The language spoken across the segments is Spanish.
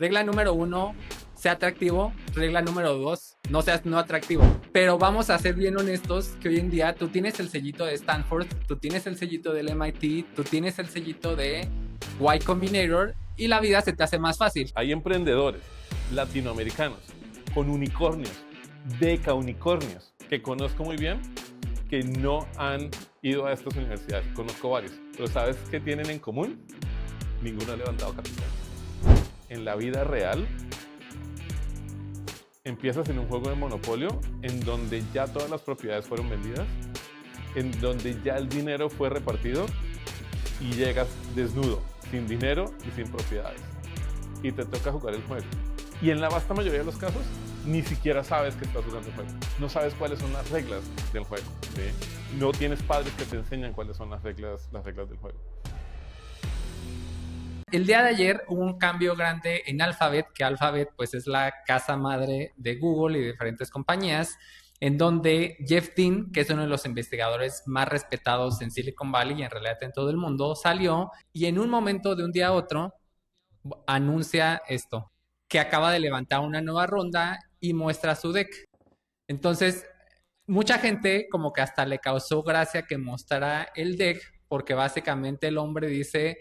Regla número 1, sea atractivo. Regla número 2, no seas no atractivo. Pero vamos a ser bien honestos que hoy en día tú tienes el sellito de Stanford, tú tienes el sellito del MIT, tú tienes el sellito de Y Combinator y la vida se te hace más fácil. Hay emprendedores latinoamericanos con unicornios, deca unicornios, que conozco muy bien, que no han ido a estas universidades. Conozco varios, pero ¿sabes qué tienen en común? Ninguno ha levantado capital. En la vida real, empiezas en un juego de monopolio en donde ya todas las propiedades fueron vendidas, en donde ya el dinero fue repartido y llegas desnudo, sin dinero y sin propiedades. Y te toca jugar el juego. Y en la vasta mayoría de los casos, ni siquiera sabes que estás jugando el juego. No sabes cuáles son las reglas del juego, ¿sí? No tienes padres que te enseñan cuáles son las reglas del juego. El día de ayer hubo un cambio grande en Alphabet, que Alphabet pues es la casa madre de Google y de diferentes compañías, en donde Jeff Dean, que es uno de los investigadores más respetados en Silicon Valley y en realidad en todo el mundo, salió y en un momento de un día a otro anuncia esto, que acaba de levantar una nueva ronda y muestra su deck. Entonces, mucha gente como que hasta le causó gracia que mostrara el deck, porque básicamente el hombre dice,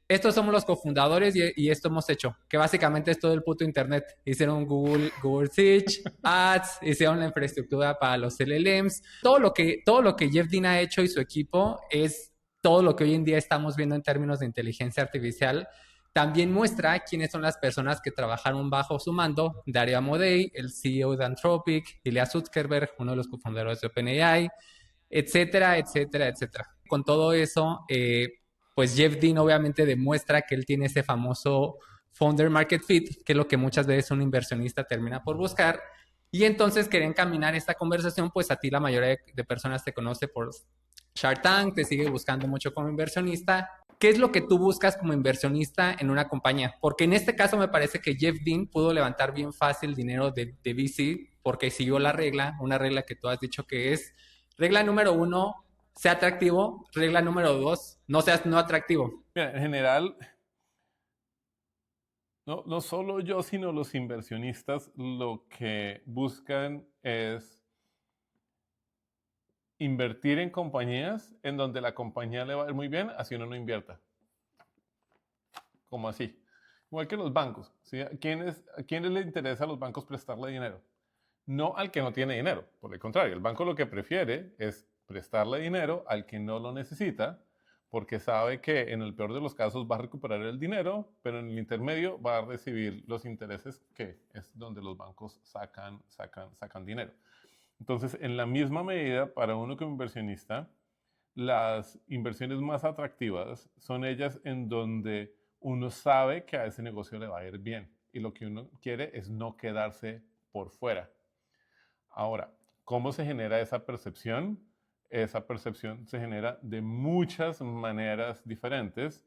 estos somos los cofundadores y esto hemos hecho, que básicamente es todo el puto internet. Hicieron Google Search, Ads, hicieron la infraestructura para los LLMs. Todo lo que Jeff Dean ha hecho y su equipo es todo lo que hoy en día estamos viendo en términos de inteligencia artificial. También muestra quiénes son las personas que trabajaron bajo su mando. Dario Amodei, el CEO de Anthropic, Ilya Sutskever, uno de los cofundadores de OpenAI, etcétera, etcétera, etcétera. Con todo eso, pues Jeff Dean obviamente demuestra que él tiene ese famoso founder market fit, que es lo que muchas veces un inversionista termina por buscar. Y entonces quería encaminar esta conversación, pues a ti la mayoría de personas te conoce por Shark Tank, te sigue buscando mucho como inversionista. ¿Qué es lo que tú buscas como inversionista en una compañía? Porque en este caso me parece que Jeff Dean pudo levantar bien fácil dinero de VC porque siguió la regla, una regla que tú has dicho que es regla número 1, sea atractivo. Regla número 2, no seas no atractivo. Mira, en general, no solo yo, sino los inversionistas lo que buscan es invertir en compañías en donde la compañía le va a ir muy bien, así uno no invierta. ¿Cómo así? Igual que los bancos, ¿sí? ¿A quiénes les interesa a los bancos prestarle dinero? No al que no tiene dinero, por el contrario, el banco lo que prefiere es prestarle dinero al que no lo necesita, porque sabe que en el peor de los casos va a recuperar el dinero, pero en el intermedio va a recibir los intereses, que es donde los bancos sacan dinero. Entonces, en la misma medida, para uno como inversionista, las inversiones más atractivas son ellas en donde uno sabe que a ese negocio le va a ir bien y lo que uno quiere es no quedarse por fuera. Ahora, ¿cómo se genera esa percepción? Esa percepción se genera de muchas maneras diferentes.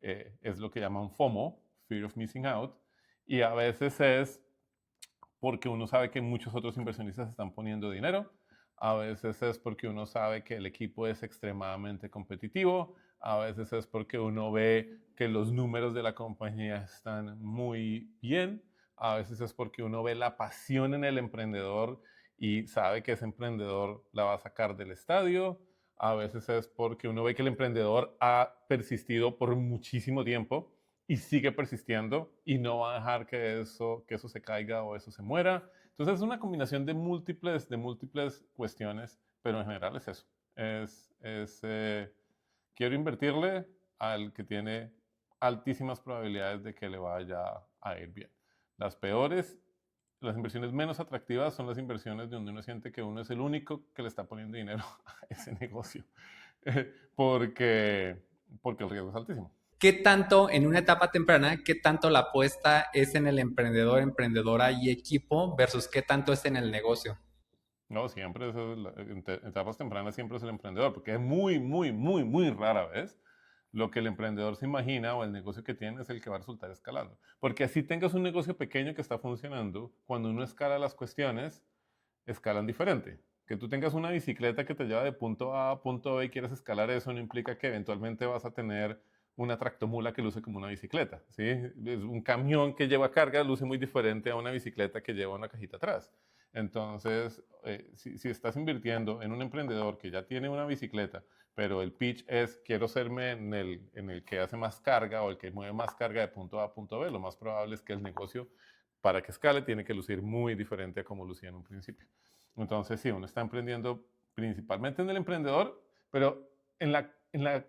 Es lo que llaman FOMO, Fear of Missing Out, y a veces es porque uno sabe que muchos otros inversionistas están poniendo dinero, a veces es porque uno sabe que el equipo es extremadamente competitivo, a veces es porque uno ve que los números de la compañía están muy bien, a veces es porque uno ve la pasión en el emprendedor y sabe que ese emprendedor la va a sacar del estadio, a veces es porque uno ve que el emprendedor ha persistido por muchísimo tiempo y sigue persistiendo y no va a dejar que eso se caiga o eso se muera. Entonces es una combinación de múltiples cuestiones, pero en general es eso. Quiero invertirle al que tiene altísimas probabilidades de que le vaya a ir bien. Las inversiones menos atractivas son las inversiones donde uno siente que uno es el único que le está poniendo dinero a ese negocio, porque el riesgo es altísimo. ¿Qué tanto en una etapa temprana, qué tanto la apuesta es en el emprendedor, emprendedora y equipo versus qué tanto es en el negocio? No, siempre en etapas tempranas siempre es el emprendedor, porque es muy rara vez lo que el emprendedor se imagina o el negocio que tiene es el que va a resultar escalando. Porque así tengas un negocio pequeño que está funcionando, cuando uno escala las cuestiones, escalan diferente. Que tú tengas una bicicleta que te lleva de punto A a punto B y quieres escalar eso no implica que eventualmente vas a tener una tractomula que luce como una bicicleta, ¿sí? Es un camión que lleva carga, luce muy diferente a una bicicleta que lleva una cajita atrás. Entonces, si estás invirtiendo en un emprendedor que ya tiene una bicicleta, pero el pitch es quiero serme en el que hace más carga o el que mueve más carga de punto A a punto B, lo más probable es que el negocio, para que escale, tiene que lucir muy diferente a como lucía en un principio. Entonces, sí, uno está emprendiendo principalmente en el emprendedor, pero en la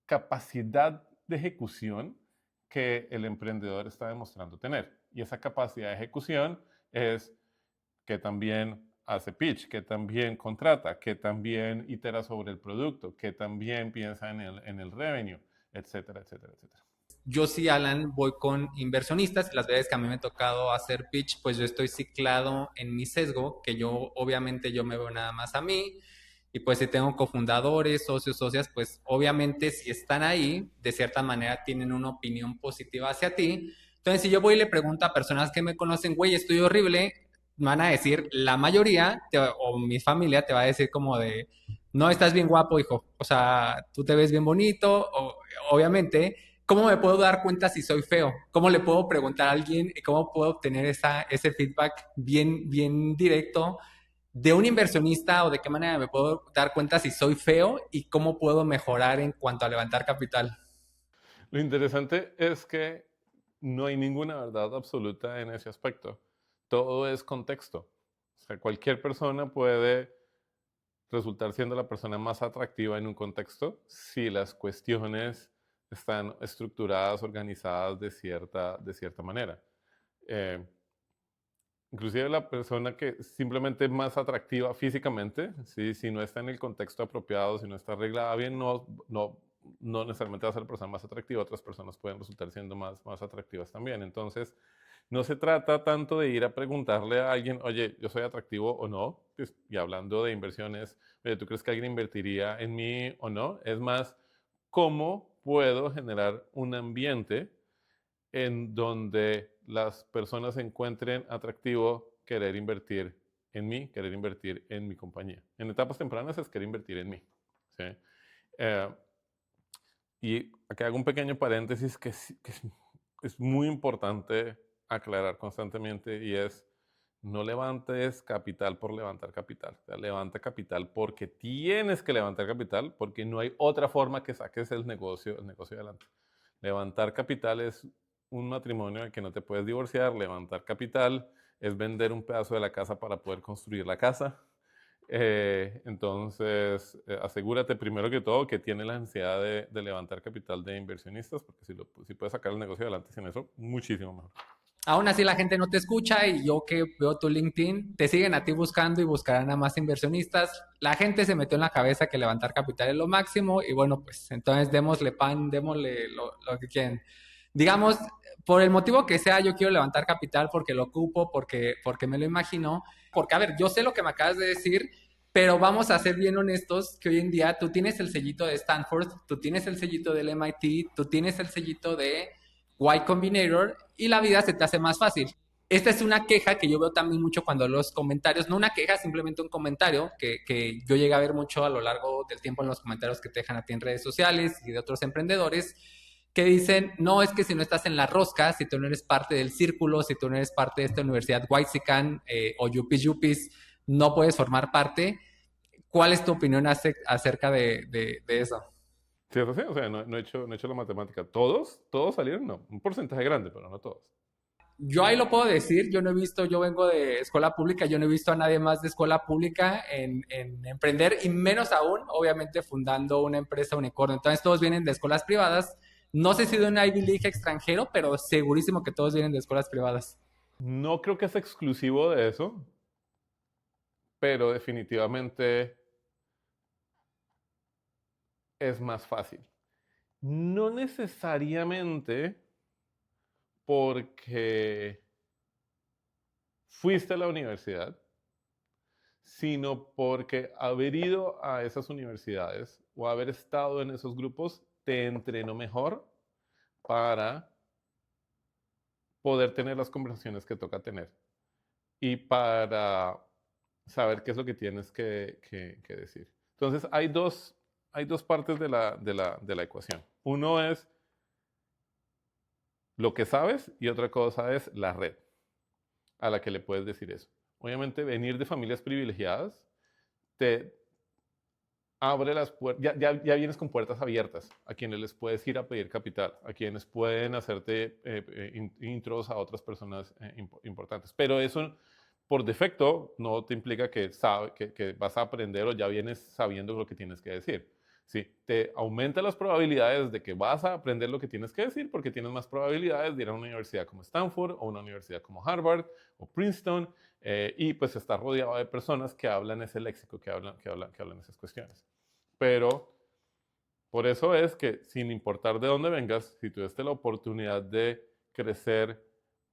capacidad de ejecución que el emprendedor está demostrando tener. Y esa capacidad de ejecución es que también hace pitch, que también contrata, que también itera sobre el producto, que también piensa en el revenue, etcétera, etcétera, etcétera. Yo sí, Alan, voy con inversionistas. Las veces que a mí me ha tocado hacer pitch, pues yo estoy ciclado en mi sesgo, que yo obviamente yo me veo nada más a mí. Y pues si tengo cofundadores, socios, socias, pues obviamente si están ahí, de cierta manera tienen una opinión positiva hacia ti. Entonces, si yo voy y le pregunto a personas que me conocen, güey, estoy horrible, van a decir, la mayoría, o mi familia te va a decir como de, no, estás bien guapo, hijo. O sea, tú te ves bien bonito, obviamente. ¿Cómo me puedo dar cuenta si soy feo? ¿Cómo le puedo preguntar a alguien y cómo puedo obtener ese feedback bien, bien directo de un inversionista o de qué manera me puedo dar cuenta si soy feo y cómo puedo mejorar en cuanto a levantar capital? Lo interesante es que no hay ninguna verdad absoluta en ese aspecto. Todo es contexto. O sea, cualquier persona puede resultar siendo la persona más atractiva en un contexto si las cuestiones están estructuradas, organizadas de cierta manera. Eh, Inclusive la persona que simplemente es más atractiva físicamente, ¿sí? Si no está en el contexto apropiado, si no está arreglada bien, no necesariamente va a ser la persona más atractiva, otras personas pueden resultar siendo más atractivas también. Entonces, no se trata tanto de ir a preguntarle a alguien, oye, yo soy atractivo o no, pues, y hablando de inversiones, oye, ¿tú crees que alguien invertiría en mí o no? Es más, ¿cómo puedo generar un ambiente en donde las personas encuentren atractivo querer invertir en mí, querer invertir en mi compañía? En etapas tempranas es querer invertir en mí, ¿sí? Eh, y aquí hago un pequeño paréntesis que es muy importante aclarar constantemente y es no levantes capital por levantar capital. O sea, levanta capital porque tienes que levantar capital porque no hay otra forma que saques el negocio adelante. Levantar capital es un matrimonio del que no te puedes divorciar. Levantar capital es vender un pedazo de la casa para poder construir la casa. Entonces, asegúrate primero que todo que tiene la ansiedad de levantar capital de inversionistas, porque si puedes sacar el negocio adelante sin eso, muchísimo mejor. Aún así la gente no te escucha y yo que veo tu LinkedIn, te siguen a ti buscando y buscarán a más inversionistas. La gente se metió en la cabeza que levantar capital es lo máximo y bueno, pues entonces démosle pan, démosle lo que quieren. Digamos, por el motivo que sea, yo quiero levantar capital porque lo ocupo, porque me lo imagino, porque a ver, yo sé lo que me acabas de decir, pero vamos a ser bien honestos que hoy en día tú tienes el sellito de Stanford, tú tienes el sellito del MIT, tú tienes el sellito de Y Combinator y la vida se te hace más fácil. Esta es una queja que yo veo también mucho cuando los comentarios, no una queja, simplemente un comentario que yo llegué a ver mucho a lo largo del tiempo en los comentarios que te dejan a ti en redes sociales y de otros emprendedores, que dicen, no, es que si no estás en la rosca, si tú no eres parte del círculo, si tú no eres parte de esta universidad Whitezican o Yupis Yupis, no puedes formar parte. ¿Cuál es tu opinión acerca de eso? Sí, es así, o sea, no he hecho la matemática. ¿Todos salieron? No, un porcentaje grande, pero no todos. Yo ahí lo puedo decir, yo no he visto, yo vengo de escuela pública, yo no he visto a nadie más de escuela pública en emprender y menos aún, obviamente, fundando una empresa unicornio. Entonces todos vienen de escuelas privadas. No sé si de un Ivy League extranjero, pero segurísimo que todos vienen de escuelas privadas. No creo que es exclusivo de eso, pero definitivamente es más fácil. No necesariamente porque fuiste a la universidad, sino porque haber ido a esas universidades o haber estado en esos grupos te entrenó mejor para poder tener las conversaciones que toca tener y para saber qué es lo que tienes que decir. Entonces, hay dos partes de la ecuación. Uno es lo que sabes y otra cosa es la red a la que le puedes decir eso. Obviamente, venir de familias privilegiadas te abre las puertas, ya vienes con puertas abiertas a quienes les puedes ir a pedir capital, a quienes pueden hacerte intros a otras personas importantes. Pero eso, por defecto, no te implica que vas a aprender o ya vienes sabiendo lo que tienes que decir. Sí, te aumenta las probabilidades de que vas a aprender lo que tienes que decir porque tienes más probabilidades de ir a una universidad como Stanford o una universidad como Harvard o Princeton y pues estar rodeado de personas que hablan ese léxico, que hablan esas cuestiones. Pero por eso es que sin importar de dónde vengas, si tuviste la oportunidad de crecer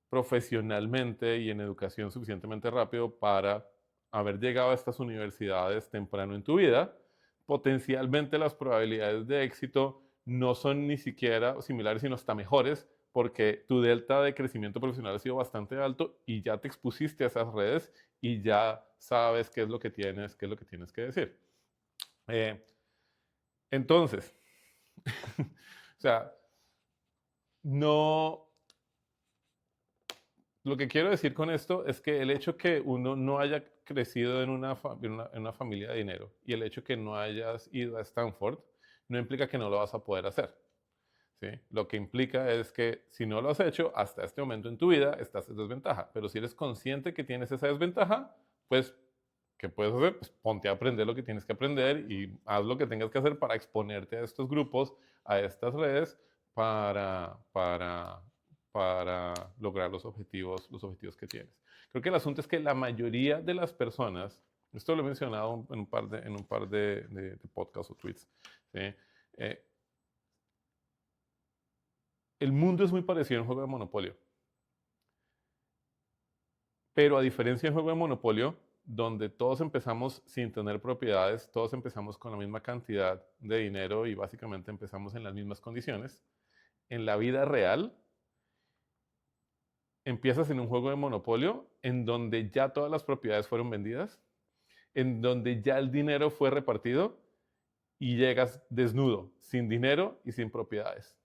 profesionalmente y en educación suficientemente rápido para haber llegado a estas universidades temprano en tu vida, potencialmente las probabilidades de éxito no son ni siquiera similares, sino hasta mejores, porque tu delta de crecimiento profesional ha sido bastante alto y ya te expusiste a esas redes y ya sabes qué es lo que tienes que decir. Entonces, o sea, no, lo que quiero decir con esto es que el hecho que uno no haya crecido en una familia de dinero y el hecho que no hayas ido a Stanford no implica que no lo vas a poder hacer. ¿Sí? Lo que implica es que si no lo has hecho hasta este momento en tu vida, estás en desventaja. Pero si eres consciente que tienes esa desventaja, pues, ¿qué puedes hacer? Pues ponte a aprender lo que tienes que aprender y haz lo que tengas que hacer para exponerte a estos grupos, a estas redes, para lograr los objetivos que tienes. Creo que el asunto es que la mayoría de las personas, esto lo he mencionado en un par de podcasts o tweets, ¿sí? El mundo es muy parecido a un juego de Monopolio. Pero a diferencia del juego de Monopolio, donde todos empezamos sin tener propiedades, todos empezamos con la misma cantidad de dinero y básicamente empezamos en las mismas condiciones, en la vida real empiezas en un juego de Monopolio en donde ya todas las propiedades fueron vendidas, en donde ya el dinero fue repartido y llegas desnudo, sin dinero y sin propiedades.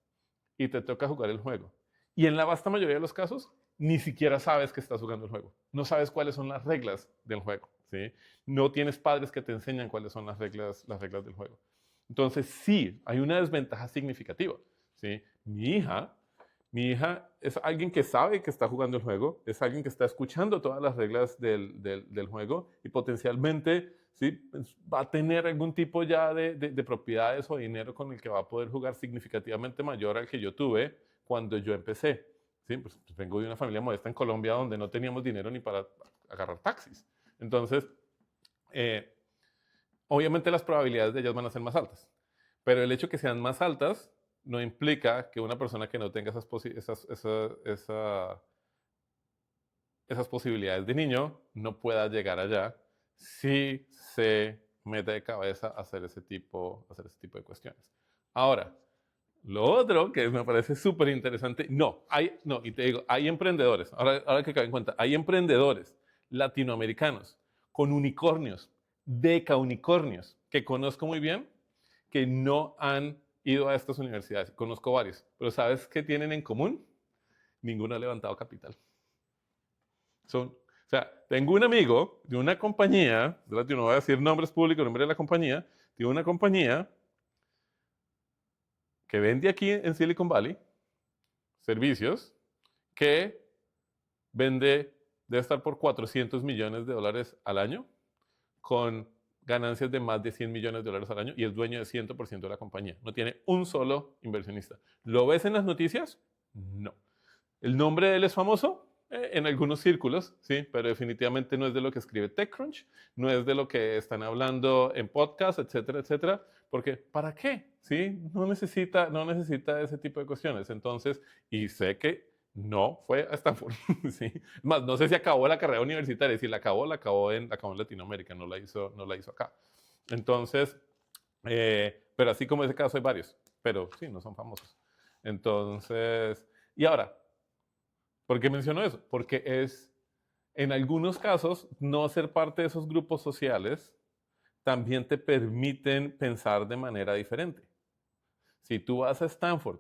Y te toca jugar el juego. Y en la vasta mayoría de los casos, ni siquiera sabes que estás jugando el juego. No sabes cuáles son las reglas del juego. ¿Sí? No tienes padres que te enseñan cuáles son las reglas del juego. Entonces, sí, hay una desventaja significativa. ¿Sí? Mi hija es alguien que sabe que está jugando el juego, es alguien que está escuchando todas las reglas del juego y potencialmente ¿sí? Pues va a tener algún tipo ya de propiedades o dinero con el que va a poder jugar significativamente mayor al que yo tuve cuando yo empecé. ¿Sí? Pues vengo de una familia modesta en Colombia donde no teníamos dinero ni para agarrar taxis. Entonces, obviamente las probabilidades de ellas van a ser más altas, pero el hecho que sean más altas no implica que una persona que no tenga esas posibilidades de niño no pueda llegar allá si se mete de cabeza a hacer ese tipo de cuestiones. Ahora, lo otro que me parece súper interesante, y te digo, hay emprendedores, ahora que cabe en cuenta, hay emprendedores latinoamericanos con unicornios, decaunicornios, que conozco muy bien, que no han ido a estas universidades. Conozco varios, pero ¿sabes qué tienen en común? Ninguno ha levantado capital. O sea, tengo un amigo de una compañía, no voy a decir nombres públicos, nombre de la compañía, de una compañía que vende aquí en Silicon Valley servicios que debe estar por $400 millones al año con ganancias de más de $100 millones al año y es dueño de 100% de la compañía. No tiene un solo inversionista. ¿Lo ves en las noticias? No. ¿El nombre de él es famoso? En algunos círculos, sí, pero definitivamente no es de lo que escribe TechCrunch, no es de lo que están hablando en podcast, etcétera, etcétera, porque ¿para qué? ¿Sí? No necesita ese tipo de cuestiones. Entonces, y sé que no fue a Stanford, ¿sí? Más, no sé si acabó la carrera universitaria, si la acabó en Latinoamérica, no la hizo acá. Entonces, pero así como ese caso hay varios, pero sí, no son famosos. Entonces, y ahora, ¿por qué menciono eso? Porque en algunos casos, no ser parte de esos grupos sociales también te permiten pensar de manera diferente. Si tú vas a Stanford,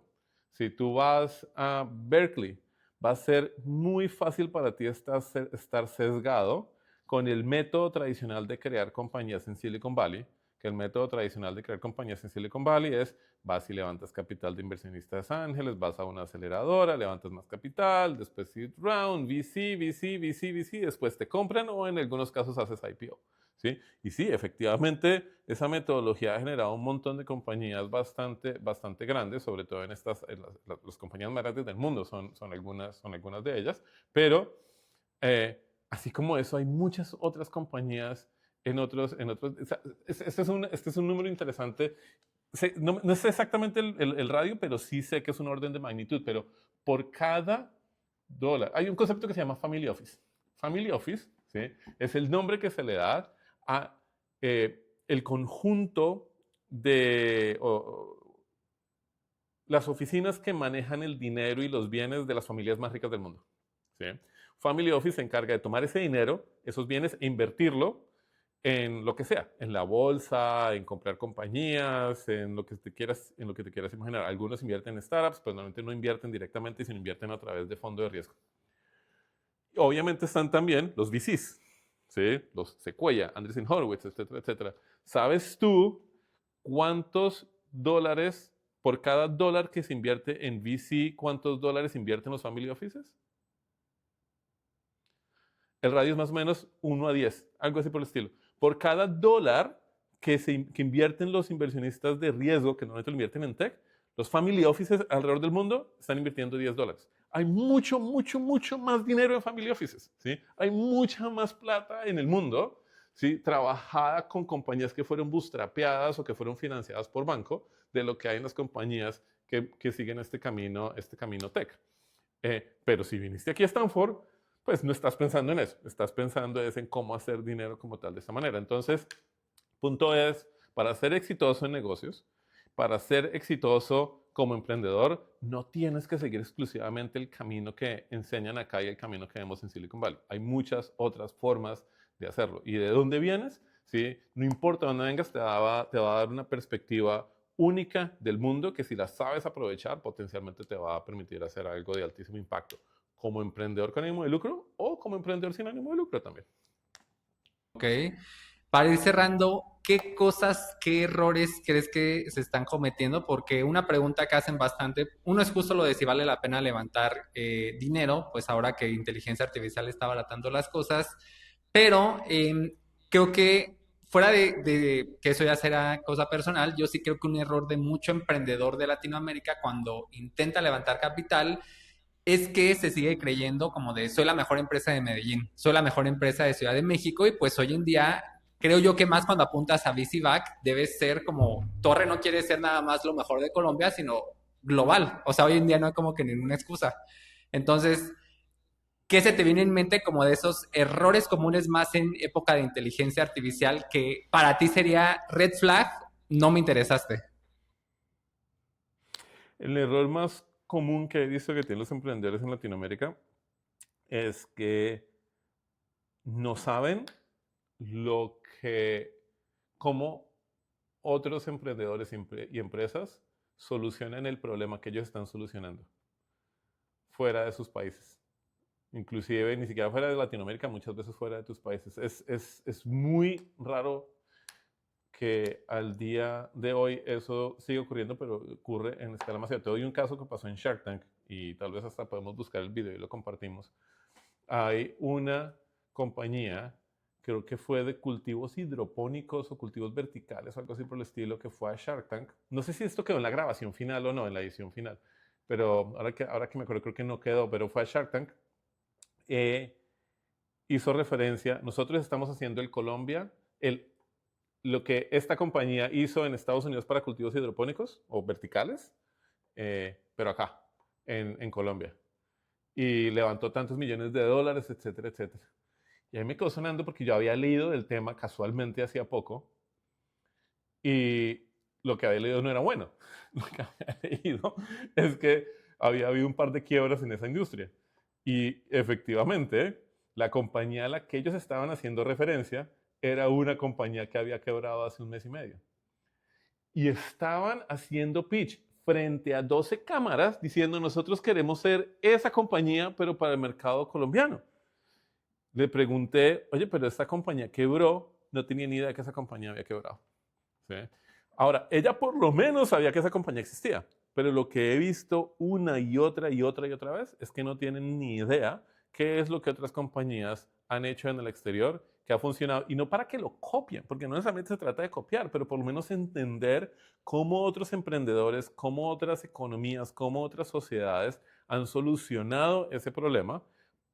Si tú vas a Berkeley, va a ser muy fácil para ti estar sesgado con el método tradicional de crear compañías en Silicon Valley, que el método tradicional de crear compañías en Silicon Valley es vas y levantas capital de inversionistas ángeles, vas a una aceleradora, levantas más capital, después seed round, VC, después te compran o en algunos casos haces IPO. ¿Sí? Y sí, efectivamente, esa metodología ha generado un montón de compañías bastante grandes, sobre todo en las compañías más grandes del mundo, son algunas de ellas, pero así como eso, hay muchas otras compañías o sea, este es un número interesante. No sé exactamente el radio, pero sí sé que es un orden de magnitud, pero por cada dólar, hay un concepto que se llama Family Office. Family Office, ¿sí? Es el nombre que se le da a el conjunto de las oficinas que manejan el dinero y los bienes de las familias más ricas del mundo. ¿Sí? Family Office se encarga de tomar ese dinero, esos bienes, e invertirlo en lo que sea, en la bolsa, en comprar compañías, en lo que te quieras imaginar. Algunos invierten en startups, pero normalmente no invierten directamente, sino invierten a través de fondos de riesgo. Obviamente están también los VCs, ¿sí? Los Sequoia, Andreessen Horowitz, etcétera, etcétera. ¿Sabes tú cuántos dólares por cada dólar que se invierte en VC, cuántos dólares invierten los family offices? El radio es más o menos 1 a 10, algo así por el estilo. Por cada dólar que invierten los inversionistas de riesgo, que normalmente lo invierten en tech, los family offices alrededor del mundo están invirtiendo $10. Hay mucho más dinero en family offices, ¿sí? Hay mucha más plata en el mundo, ¿sí? Trabajada con compañías que fueron bootstrapeadas o que fueron financiadas por banco, de lo que hay en las compañías que siguen este camino tech. Pero si viniste aquí a Stanford, pues no estás pensando en eso, estás pensando es en cómo hacer dinero como tal de esta manera. Entonces, punto es, para ser exitoso en negocios, para ser exitoso como emprendedor, no tienes que seguir exclusivamente el camino que enseñan acá y el camino que vemos en Silicon Valley. Hay muchas otras formas de hacerlo. ¿Y de dónde vienes? ¿Sí? No importa dónde vengas, te va a dar una perspectiva única del mundo que si la sabes aprovechar, potencialmente te va a permitir hacer algo de altísimo impacto como emprendedor con ánimo de lucro o como emprendedor sin ánimo de lucro también. Ok. Para ir cerrando, ¿qué cosas, qué errores crees que se están cometiendo? Porque una pregunta que hacen bastante, uno es justo lo de si vale la pena levantar dinero, pues ahora que inteligencia artificial está abaratando las cosas, pero creo que fuera de que eso ya será cosa personal, yo sí creo que un error de mucho emprendedor de Latinoamérica cuando intenta levantar capital es que se sigue creyendo como de soy la mejor empresa de Medellín, soy la mejor empresa de Ciudad de México y pues hoy en día creo yo que más cuando apuntas a VC-Back debes ser como Torre no quiere ser nada más lo mejor de Colombia, sino global. O sea, hoy en día no hay como que ninguna excusa. Entonces, ¿qué se te viene en mente como de esos errores comunes más en época de inteligencia artificial que para ti sería red flag? No me interesaste. El error más común que he visto que tienen los emprendedores en Latinoamérica es que no saben lo que, cómo otros emprendedores y empresas solucionan el problema que ellos están solucionando fuera de sus países. Inclusive ni siquiera fuera de Latinoamérica, muchas veces fuera de tus países. Es muy raro que al día de hoy eso sigue ocurriendo, pero ocurre en escala masiva. Te doy un caso que pasó en Shark Tank y tal vez hasta podemos buscar el video y lo compartimos. Hay una compañía, creo que fue de cultivos hidropónicos o cultivos verticales o algo así por el estilo, que fue a Shark Tank. No sé si esto quedó en la grabación final o no, en la edición final, pero ahora que me acuerdo creo que no quedó, pero fue a Shark Tank. Hizo referencia, nosotros estamos haciendo en Colombia lo que esta compañía hizo en Estados Unidos para cultivos hidropónicos o verticales, pero acá, en Colombia. Y levantó tantos millones de dólares, etcétera, etcétera. Y a mí me quedó sonando porque yo había leído del tema casualmente hacía poco y lo que había leído no era bueno. Lo que había leído es que había habido un par de quiebras en esa industria. Y efectivamente, la compañía a la que ellos estaban haciendo referencia era una compañía que había quebrado hace un mes y medio. Y estaban haciendo pitch frente a 12 cámaras diciendo nosotros queremos ser esa compañía, pero para el mercado colombiano. Le pregunté, oye, pero esta compañía quebró, no tenía ni idea de que esa compañía había quebrado. ¿Sí? Ahora, ella por lo menos sabía que esa compañía existía, pero lo que he visto una y otra y otra y otra vez es que no tienen ni idea qué es lo que otras compañías han hecho en el exterior, que ha funcionado, y no para que lo copien, porque no necesariamente se trata de copiar, pero por lo menos entender cómo otros emprendedores, cómo otras economías, cómo otras sociedades han solucionado ese problema,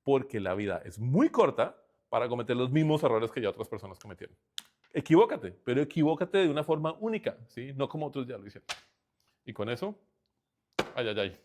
porque la vida es muy corta para cometer los mismos errores que ya otras personas cometieron. Equivócate, pero equivócate de una forma única, ¿sí? No como otros ya lo hicieron. Y con eso, ay, ay, ay.